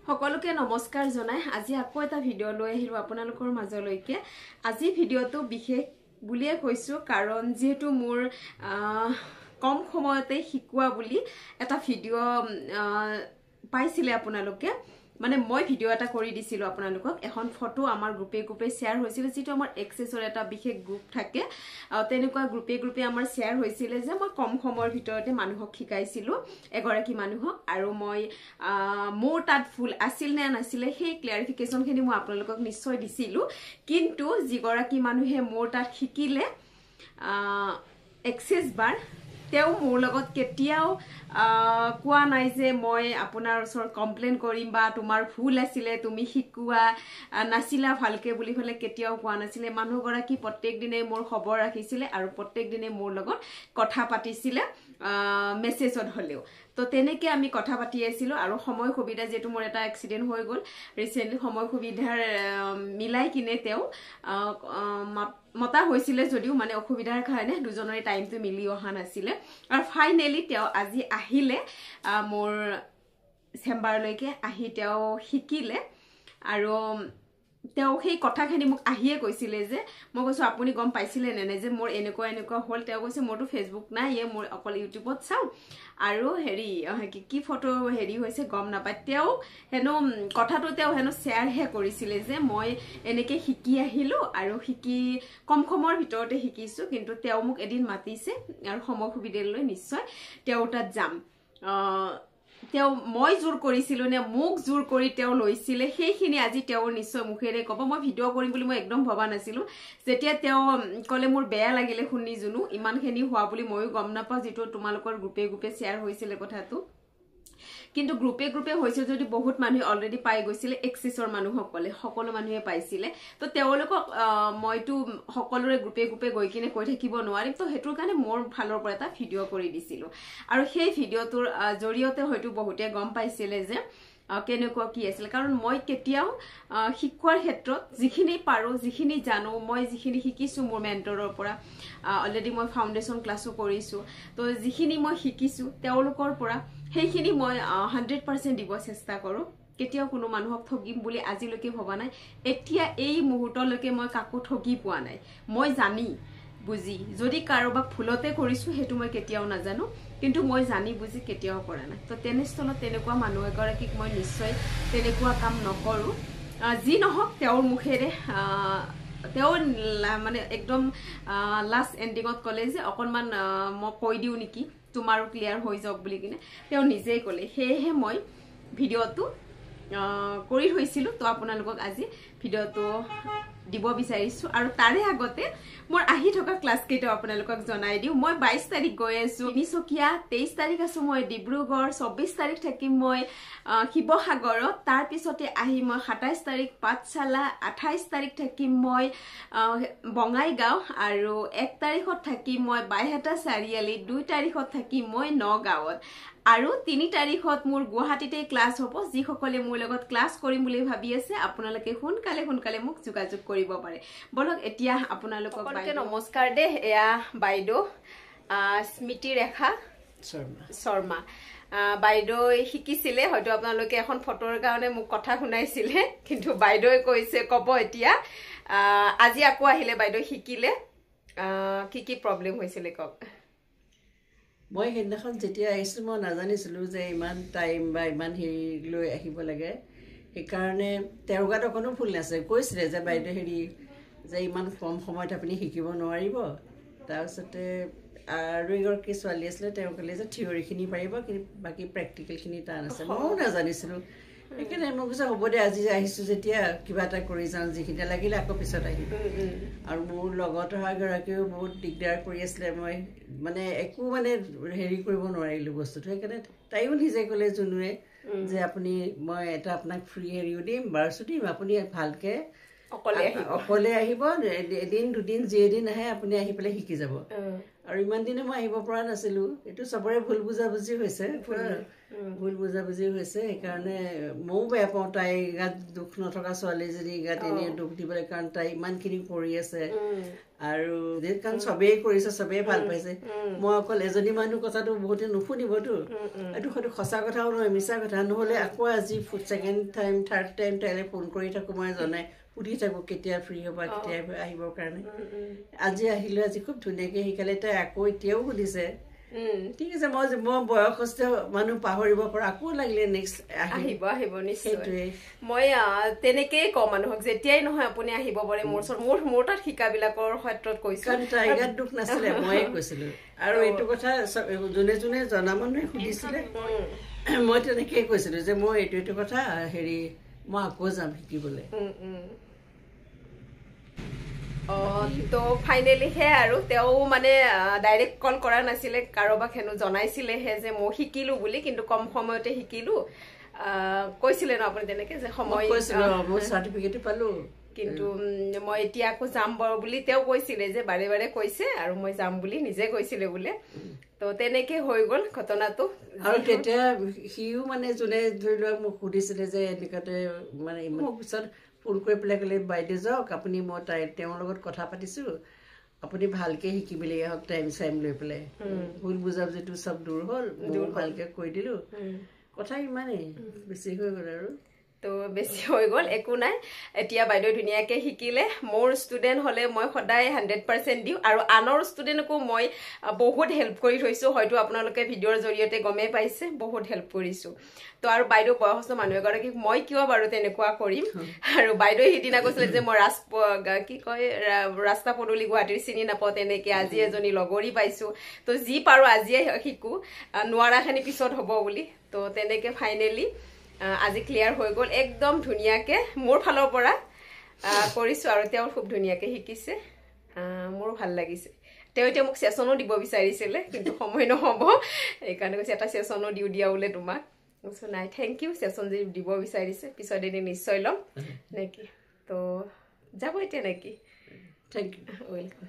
সকলোকে নমস্কাৰ জনাই আজি আকৌ এটা ভিডিও লৈ আহিলো আপোনালোকৰ মাজলৈকে আজি ভিডিওটো বিশেষ বুলিয়ে কৈছো কাৰণ যেহেতু মোৰ কম সময়তে শিকোৱা বুলি এটা ভিডিও পাইছিলে আপোনালোকে মানে মই ভিডিও এটা কৰি দিছিলো আপোনালোকক এখন ফটো আমাৰ গ্ৰুপে শেয়াৰ হৈছিল যেটো আমাৰ এক্সেসৰ এটা বিশেষ গ্ৰুপ থাকে তেনেকুৱা গ্ৰুপে আমাৰ শেয়াৰ হৈছিল যে মই কম সময়ৰ ভিতৰতে মানুহক শিকাইছিলো এগৰাকী মানুহক আৰু মই মোৰ তাত ফুল আছিল নে নাছিলে সেই ক্লিয়াৰিফিকেশন খিনি মই আপোনালোকক নিশ্চয় দিছিলো কিন্তু যিগৰাকী মানুহে মোৰ তাত শিকিলে এক্সেস বাৰ তেও মোৰ লগত কেতিয়াও কোৱা নাই যে মই আপোনাৰ ওচৰ কমপ্লেইন কৰিম বা তোমাৰ ভুল আছিল তুমি শিকোৱা নাছিলা ভালকে বুলি ফলে কেতিয়াও কোৱা নাছিল মানুহগৰাকী প্ৰত্যেক দিনে মোৰ খবৰ ৰাখিছিল আৰু প্ৰত্যেক দিনে মোৰ লগত কথা পাতিছিল মেসেজত হলেও তো তেনেকে আমি কথা পাতি আছিল আৰু সময় সুবিধা যেটো মোৰ এটা এক্সিডেন্ট হৈ গল ৰিসেন্টলি সময় সুবিধাৰ মিলাই কিনে তেও মতা হৈছিল যদিও মানে অসুবিধাৰ কাৰণে দুজনৰে টাইমটো মিলি অহা নাছিল আৰু ফাইনালি তেও আজি আহিলে মোৰ চেম্বাৰলৈকে আহি তেও শিকিলে আৰু তেও সেই কথাখিনি মোক আহিয়ে কৈছিল যে মই কৈছো আপুনি গম পাইছিলে নে যে মোৰ এনেকুৱা হল তেও কৈছে মোৰটো ফেসবুক নাই মোৰ অকল ইউটিউবত চাও আৰু হেৰি কি ফটো হেৰি হৈছে গম নাপায় তেও হেনো কথাটো তেও হেনো শেয়াৰ হে কৰিছিল যে মই এনেকে শিকি আহিলো আৰু শিকি কম সময়ৰ ভিতৰতে শিকিছো কিন্তু তেও মোক এদিন মাতিছে আৰু সময় সুবিধা লৈ নিশ্চয় তেও তাত যাম তেও মই জোৰ কৰিছিল নে মোক জোৰ কৰি তেও লৈছিল সেইখিনি আজি তেও নিশ্চয় মুখেৰে কব মই ভিডিও কৰিম বুলি মই একদম ভবা নাছিলো যেতিয়া তেও কলে মোৰ বেয়া লাগিলে শুনি জুনো ইমানখিনি হোৱা বুলি ময়ো গম নাপাও যেটো তোমালোকৰ গ্ৰুপে শেয়াৰ হৈছিল কথাটো কিন্তু গ্ৰুপে হৈছিল যদি বহুত মানুহ অলৰেডি পাই গৈছিল এক্সেসৰ মানুহসকলে সকলো মানুহে পাইছিল তো তেওলোকক মইটো সকলোৰে গ্ৰুপে গৈ কিনে কৈ থাকিব নোৱাৰিম তো হেতুৰ কাৰণে মোৰ ভালৰ পৰা এটা ভিডিও কৰি দিছিল আৰু সেই ভিডিওটোৰ জৰিয়তে হয়তো বহুতে গম পাইছিল যে কেনেকুৱা কি আছিল কাৰণ মই কেতিয়াও শিক্ষাৰ ক্ষেত্ৰত যিখিনি পাৰো যিখিনি জানো মই যিখিনি শিকিছো মোৰ মেন্টৰৰ পৰা অলৰেডি মই ফাউন্ডেশন ক্লাসো কৰিছো তো যিখিনি মই শিকিছো তেওলোকৰ পৰা সেইখিনি মই 100% দিব চেষ্টা কৰো কেতিয়াও কোনো মানুহক ঠগিম বুলি আজিলৈকে ভবা নাই এতিয়া এই মুহূৰ্তলৈকে মই কাকো ঠগি পোৱা নাই মই জানি বুজি যদি কাৰোবাক ভুলতে কৰিছো হেতু মই কেতিয়াও নাজানো কিন্তু মই জানি বুজি কেতিয়াও কৰা নাই তো তেনেস্থলত তেনেকুৱা মানুহ এগৰাকীক মই নিশ্চয় তেনেকুৱা কাম নকৰো যি নহক তেওঁৰ মুখেৰে তেও মানে একদম লাষ্ট এন্ডিংত কলে যে অকনমান মই কৈ দিও নেকি তোমাৰো ক্লিয়াৰ হৈ যাওক বুলি কিনে তেও নিজেই কলে হেহে মই ভিডিওটো কৰি হৈছিল তো আপোনালোকক আজি ভিডিওটো দিব বিচাৰিছো আৰু তাৰে আগতে মোৰ আহি থকা ক্লাস কেইটা আপোনালোকক জনাই দিও মই 22 তাৰিখ গৈ আছো নিচকিয়া 23 তাৰিখ আছো মই ডিব্ৰুগড় 24 তাৰিখ থাকিম মই শিৱসাগৰত তাৰ পিছতে আহি মই 27 তাৰিখ পাঠশালা 28 তাৰিখ থাকিম মই বঙাইগাঁও আৰু 1 তাৰিখত থাকিম মই বাইহাটা চাৰিআলি 2 তাৰিখত থাকিম মই নগাঁৱত আৰু 3 তাৰিখত মোৰ গুৱাহাটীতে ক্লাস হ'ব যি সকলে মোৰ লগত ক্লাস কৰিম বুলি ভাবি আছে আপোনালোকে সোনকালে মোক যোগাযোগ কৰিব পাৰে বলক এতিয়া আপোনালোকক নমস্কাৰ দে এয়া বাইদেউ স্মৃতি ৰেখা শৰ্মা বাইদেউ শিকিছিলে হয়তো আপোনালোকে এখন ফটোৰ কাৰণে মোক কথা শুনাইছিলে কিন্তু বাইদেউ কৈছে কব এতিয়া আজি আকৌ আহিলে বাইদেউ শিকিলে কি প্ৰবলেম হৈছিল কক মই হেদিনাখন যেতিয়া আহিছো মই নাজানিছিলো যে ইমান টাইম বা ইমান হেৰি লৈ আহিব লাগে সেইকাৰণে তেওঁৰ গাত কোনো ভুল নাছিল কৈছিলে যে বাইদেউ হেৰি যে ইমান কম সময়ত আপুনি শিকিব নোৱাৰিব তাৰপিছতে আৰু এগৰাকী ছোৱালী আছিলে তেওঁ ক'লে যে থিয়ৰিখিনি পাৰিব কিন্তু বাকী প্ৰেক্টিকেলখিনি টান আছে ময়ো নাজানিছিলো সেইকাৰণে মই কৈছো হ'ব দে আজি আহিছো যেতিয়া কিবা এটা কৰি যাওঁ যিখিনি লাগিলে আকৌ পিছত আহিম আৰু মোৰ লগত অহা গৰাকীও বহুত দিগদাৰ কৰি আছিলে মই মানে একো মানে হেৰি কৰিব নোৱাৰিলো বস্তুটো সেইকাৰণে তাইও নিজে ক'লে জুনুৱে যে আপুনি মই এটা আপোনাক ফ্ৰী হেৰিও দিম বাৰছো দিম আপুনি ভালকে অকলে আহিব এদিন দুদিন যেদিন আহে আপুনি আহি পেলাই শিকি যাব আৰু ইমান দিনে মই আহিব পৰা নাছিলো এইটো সবৰে ভুল বুজাবুজি হৈছে ভুল বুজাবুজি হৈছে সেইকাৰণে ময়ো বেয়া পাওঁ তাই গাত দুখ নথকা ছোৱালীজনী গাত এনেই দুখ দিবলৈ কাৰণ তাই ইমানখিনি কৰি আছে আৰু কাৰণ চবেই কৰিছে চবেই ভাল পাইছে মই অকল এজনী মানুহ কথাটো বহুতে নুশুনিবতো এইটো হয়তো সঁচা কথাও নহয় মিছা কথা নহ'লে আকৌ আজি ছেকেণ্ড টাইম থাৰ্ড টাইম তাইলৈ ফোন কৰি থাকোঁ মই জনাই সুধি থাকোঁ কেতিয়া ফ্ৰী হ'বা কেতিয়া আহিবৰ কাৰণে আজি আহিলোঁ আজি খুব ধুনীয়াকৈ শিকালে তাই আকৌ এতিয়াও সুধিছে ঠিক আছে মই বয়সস্থ মানুহ পাহৰিব পৰা আকৌ লাগিলে নেক্সট আহিব আহিব নিশ্চয় মই তেনেকেই কওঁ মানুহক যেতিয়াই নহয় আপুনি আহিব পাৰে মোৰ ওচৰত মোৰ তাত শিকাবিলাকৰ ক্ষেত্ৰত কৈছোঁ কাৰণ তাইৰ গাত দুখ নাছিলে ময়ে কৈছিলোঁ আৰু এইটো কথা যোনে যোনে জনা মানুহে সুধিছিলে মই তেনেকেই কৈছিলোঁ যে মই এইটো কথা মই আকৌ যাম শিকিবলৈ তো ফাইনেলি হে আৰু তেওঁ মানে ডাইৰেক্ট কল কৰা নাছিলে কাৰোবাক হেনো জনাইছিলেহে যে মই শিকিলোঁ বুলি কিন্তু কম সময়তে শিকিলোঁ কৈছিলে ন আপুনি তেনেকে যে সময় চাৰ্টিফিকেটো পালোঁ কিন্তু মই এতিয়া আকৌ যাম বাৰু বুলি তেওঁ কৈছিলে যে বাৰে বাৰে কৈছে আৰু মই যাম বুলি নিজে কৈছিলে বোলে তো তেনেকে হৈ গ'ল ঘটনাটো আৰু তেতিয়া সিও মানে যোনে ধৰি লওক মোক সুধিছিলে যে এনেকুৱাতে মানে মোক পিছত ফোন কৰি পেলাই ক'লে বাইদেউ যাওক আপুনি মই তেওঁৰ লগত কথা পাতিছোঁ আপুনি ভালকৈ শিকিবলৈ আহক টাইম চাইম লৈ পেলাই ভুল বুজাবুজিটো চব দূৰ হ'ল ভালকৈ কৈ দিলোঁ কথা ইমানেই বেছি হৈ গ'ল আৰু তো বেছি হৈ গ'ল একো নাই এতিয়া বাইদেউ ধুনীয়াকৈ শিকিলে মোৰ ষ্টুডেণ্ট হ'লে মই সদায় 100% দিওঁ আৰু আনৰ ষ্টুডেণ্টকো মই বহুত হেল্প কৰি থৈছোঁ হয়তো আপোনালোকে ভিডিঅ'ৰ জৰিয়তে গমেই পাইছে বহুত হেল্প কৰিছোঁ তো আৰু বাইদেউ বয়সস্থ মানুহ এগৰাকীক মই কিয় বাৰু তেনেকুৱা কৰিম আৰু বাইদেউ সিদিনা কৈছিলে যে মই কি কয় ৰাস্তা পদূলি গুৱাহাটীৰ চিনি নাপাওঁ তেনেকৈ আজি এজনী লগৰী পাইছোঁ তো যি পাৰোঁ আজিয়ে শিকোঁ নোৱাৰাখিনি পিছত হ'ব বুলি তো তেনেকৈ ফাইনেলি আজি ক্লিয়াৰ হৈ গ'ল একদম ধুনীয়াকৈ মোৰ ফালৰ পৰা কৰিছোঁ আৰু তেওঁ খুব ধুনীয়াকৈ শিকিছে মোৰো ভাল লাগিছে তেওঁ এতিয়া মোক ছেশ্যনো দিব বিচাৰিছিলে কিন্তু সময় নহ'ব সেইকাৰণে কৈছে এটা ছেশ্যনো দিয়া বোলে তোমাক নাই থেংক ইউ ছেশ্যন যদি দিব বিচাৰিছে পিছত এদিন নিশ্চয় ল'ম নেকি তো যাব এতিয়া নেকি থেংক ইউ ৱেলকাম